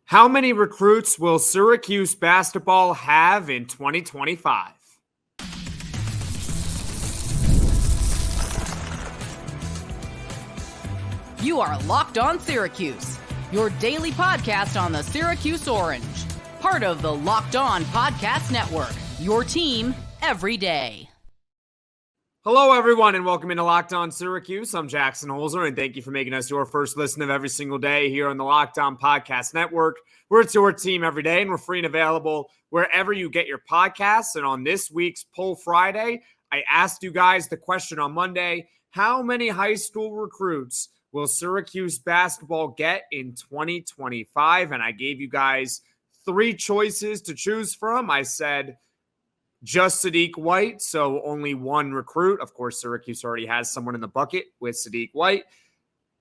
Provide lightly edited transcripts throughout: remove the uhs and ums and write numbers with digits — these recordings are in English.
How many recruits will Syracuse basketball have in 2025? You are Locked On Syracuse, your daily podcast on the Syracuse Orange. Part of the Locked On Podcast Network, your team every day. Hello, everyone, and welcome into Locked On Syracuse. I'm Jackson Holzer, and thank you for making us your first listen of every single day here on the Locked On Podcast Network. We're your team every day, and we're free and available wherever you get your podcasts. And on this week's Poll Friday, I asked you guys the question on Monday: how many high school recruits will Syracuse basketball get in 2025? And I gave you guys three choices to choose from. I said just Sadiq White, so only one recruit. Of course, Syracuse already has someone in the bucket with Sadiq White.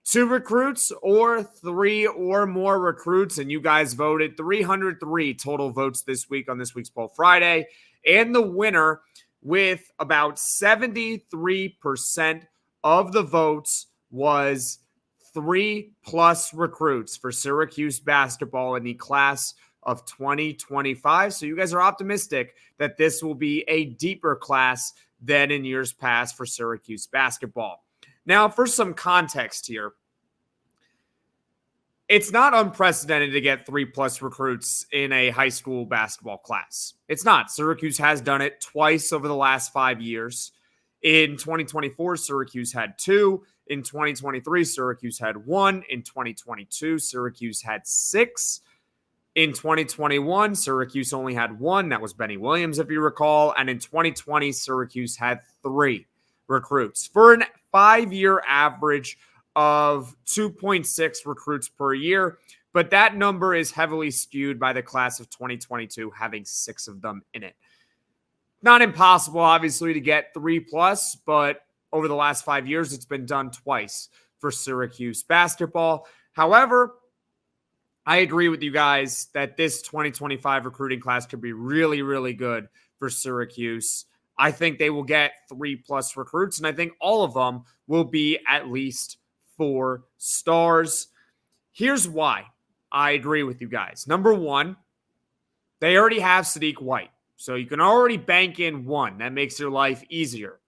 Two recruits or three or more recruits, and you guys voted 303 total votes this week on this week's Poll Friday. And the winner, with about 73% of the votes, was 3+ recruits for Syracuse basketball in the class of 2025. So you guys are optimistic that this will be a deeper class than in years past for Syracuse basketball. Now, for some context here, it's not unprecedented to get 3+ recruits in a high school basketball class. It's not. Syracuse has done it twice over the last 5 years. In 2024, Syracuse had 2. In 2023, Syracuse had 1. In 2022, Syracuse had 6. In 2021, Syracuse only had 1. That was Benny Williams, if you recall. And in 2020, Syracuse had 3 recruits for a 5-year average of 2.6 recruits per year. But that number is heavily skewed by the class of 2022, having 6 of them in it. Not impossible, obviously, to get 3+, but over the last 5 years, it's been done twice for Syracuse basketball. However, I agree with you guys that this 2025 recruiting class could be really, really good for Syracuse. I think they will get 3+ recruits, and I think all of them will be at least 4 stars. Here's why I agree with you guys. Number one, they already have Sadiq White, so you can already bank in 1. That makes your life easier.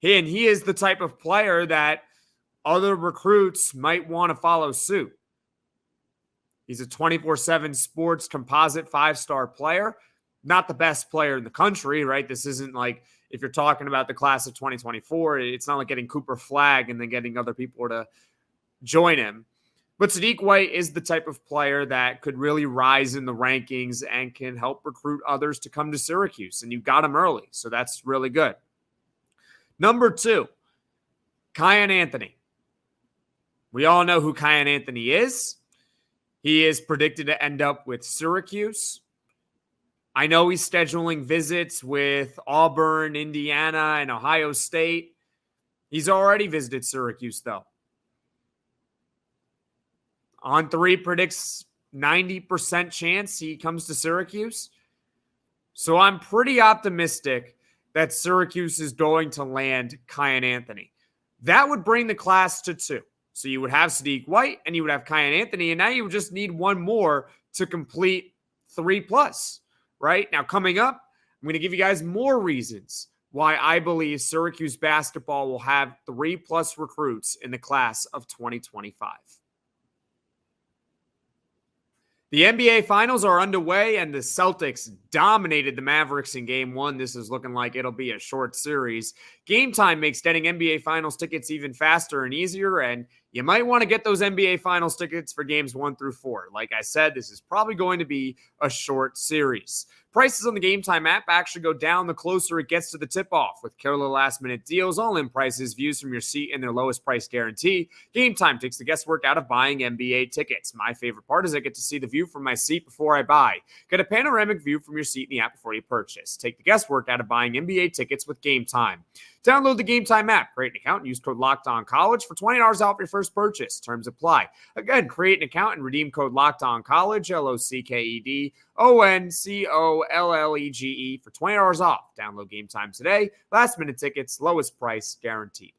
And he is the type of player that other recruits might want to follow suit. He's a 24/7 sports composite 5-star player. Not the best player in the country, right? This isn't like, if you're talking about the class of 2024, it's not like getting Cooper Flagg and then getting other people to join him. But Sadiq White is the type of player that could really rise in the rankings and can help recruit others to come to Syracuse. And you got him early, so that's really good. Number 2, Kiyan Anthony. We all know who Kiyan Anthony is. He is predicted to end up with Syracuse. I know he's scheduling visits with Auburn, Indiana, and Ohio State. He's already visited Syracuse, though. On3 predicts 90% chance he comes to Syracuse. So I'm pretty optimistic that Syracuse is going to land Kiyan Anthony. That would bring the class to 2. So you would have Sadiq White and you would have Kiyan Anthony, and now you would just need 1 more to complete 3+, right? Now, coming up, I'm going to give you guys more reasons why I believe Syracuse basketball will have 3+ recruits in the class of 2025. The NBA Finals are underway, and the Celtics dominated the Mavericks in Game 1. This is looking like it'll be a short series. Gametime makes getting NBA Finals tickets even faster and easier, and you might want to get those NBA Finals tickets for Games 1 through 4. Like I said, this is probably going to be a short series. Prices on the Gametime app actually go down the closer it gets to the tip-off. With killer last-minute deals, all-in prices, views from your seat, and their lowest price guarantee, Gametime takes the guesswork out of buying NBA tickets. My favorite part is I get to see the view from my seat before I buy. Get a panoramic view from your seat in the app before you purchase. Take the guesswork out of buying NBA tickets with Gametime. Download the Gametime app, create an account, and use code LOCKEDONCollege for $20 off your first purchase. Terms apply. Again, create an account and redeem code LOCKEDONCollege, LOCKEDONCOLLEGE for $20 off. Download Gametime today. Last minute tickets, lowest price guaranteed.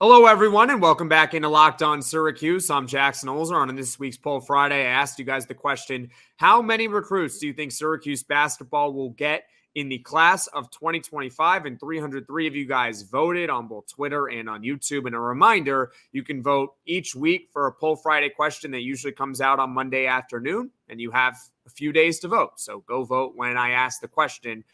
Hello, everyone, and welcome back into Locked On Syracuse. I'm Jackson Holzer. On this week's Poll Friday, I asked you guys the question, how many recruits do you think Syracuse basketball will get in the class of 2025? And 303 of you guys voted on both Twitter and on YouTube. And a reminder, you can vote each week for a Poll Friday question that usually comes out on Monday afternoon, and you have a few days to vote. So go vote when I ask the question.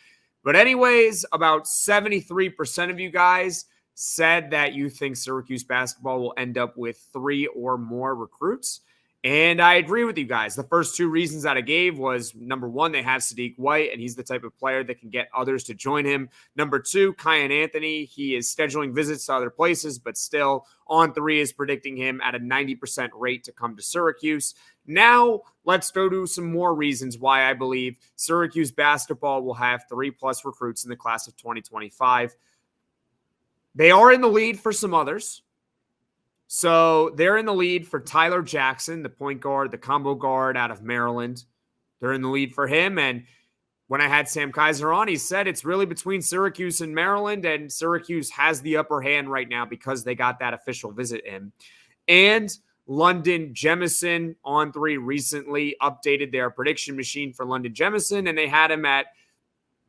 But anyways, about 73% of you guys said that you think Syracuse basketball will end up with 3 or more recruits. And I agree with you guys. The first 2 reasons that I gave was, number 1, they have Sadiq White, and he's the type of player that can get others to join him. Number 2, Kiyan Anthony. He is scheduling visits to other places, but still On3 is predicting him at a 90% rate to come to Syracuse. Now, let's go to some more reasons why I believe Syracuse basketball will have 3+ recruits in the class of 2025. They are in the lead for some others. So they're in the lead for Tyler Jackson, the point guard, the combo guard out of Maryland. They're in the lead for him. And when I had Sam Kaiser on, he said it's really between Syracuse and Maryland, and Syracuse has the upper hand right now because they got that official visit in. And London Jemison On3 recently updated their prediction machine for London Jemison, and they had him at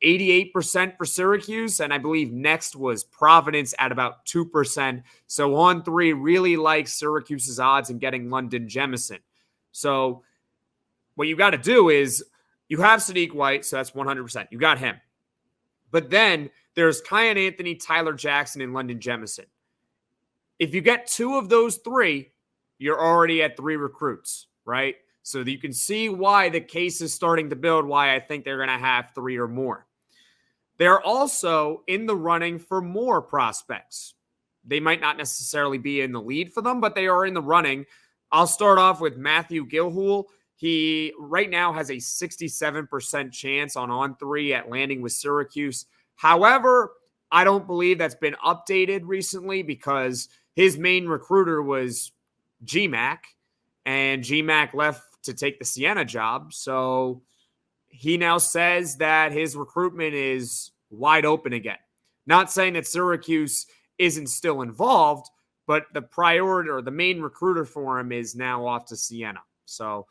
88% for Syracuse, and I believe next was Providence at about 2%. So On3 really likes Syracuse's odds in getting London Jemison. So what you got to do is you have Sadiq White, so that's 100%. You got him. But then there's Kiyan Anthony, Tyler Jackson, and London Jemison. If you get 2 of those 3, you're already at 3 recruits, right? So that you can see why the case is starting to build, why I think they're going to have 3 or more. They're also in the running for more prospects. They might not necessarily be in the lead for them, but they are in the running. I'll start off with Matthew Gilhool. He right now has a 67% chance on On3 at landing with Syracuse. However, I don't believe that's been updated recently because his main recruiter was GMAC, and GMAC left to take the Siena job. So he now says that his recruitment is wide open again. Not saying that Syracuse isn't still involved, but the priority or the main recruiter for him is now off to Siena. So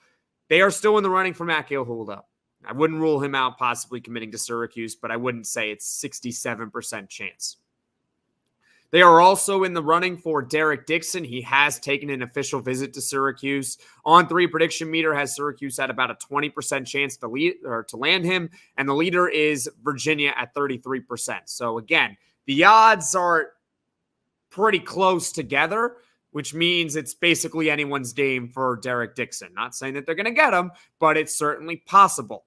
they are still in the running for Matt Gilhool, though. I wouldn't rule him out possibly committing to Syracuse, but I wouldn't say it's 67% chance. They are also in the running for Derek Dixon. He has taken an official visit to Syracuse. On3 prediction meter has Syracuse at about a 20% chance to land him, and the leader is Virginia at 33%. So again, the odds are pretty close together, which means it's basically anyone's game for Derek Dixon. Not saying that they're going to get him, but it's certainly possible.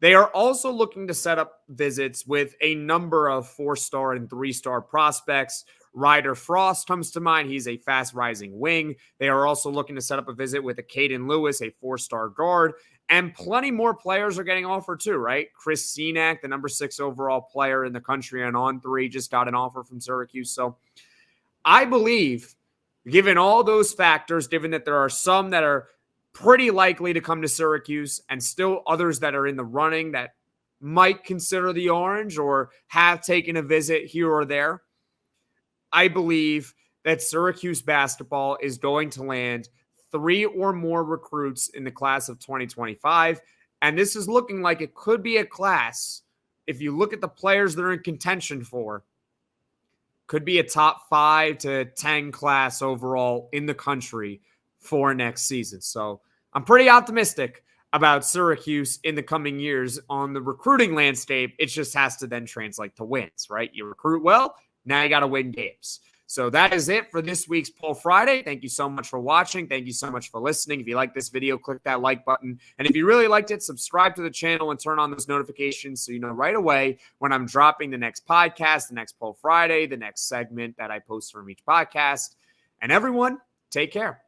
They are also looking to set up visits with a number of 4-star and 3-star prospects. Ryder Frost comes to mind. He's a fast-rising wing. They are also looking to set up a visit with Acaden Lewis, a 4-star guard. And plenty more players are getting offered too, right? Chris Cenac, the number 6 overall player in the country and On3, just got an offer from Syracuse. So I believe, given all those factors, given that there are some that are pretty likely to come to Syracuse and still others that are in the running that might consider the orange or have taken a visit here or there, I believe that Syracuse basketball is going to land 3 or more recruits in the class of 2025. And this is looking like it could be a class, if you look at the players that are in contention for, could be a top 5 to 10 class overall in the country for next season. So I'm pretty optimistic about Syracuse in the coming years on the recruiting landscape. It just has to then translate to wins, right? You recruit well, now you got to win games. So that is it for this week's Poll Friday. Thank you so much for watching. Thank you so much for listening. If you like this video, click that like button. And if you really liked it, subscribe to the channel and turn on those notifications so you know right away when I'm dropping the next podcast, the next Poll Friday, the next segment that I post from each podcast. And everyone, take care.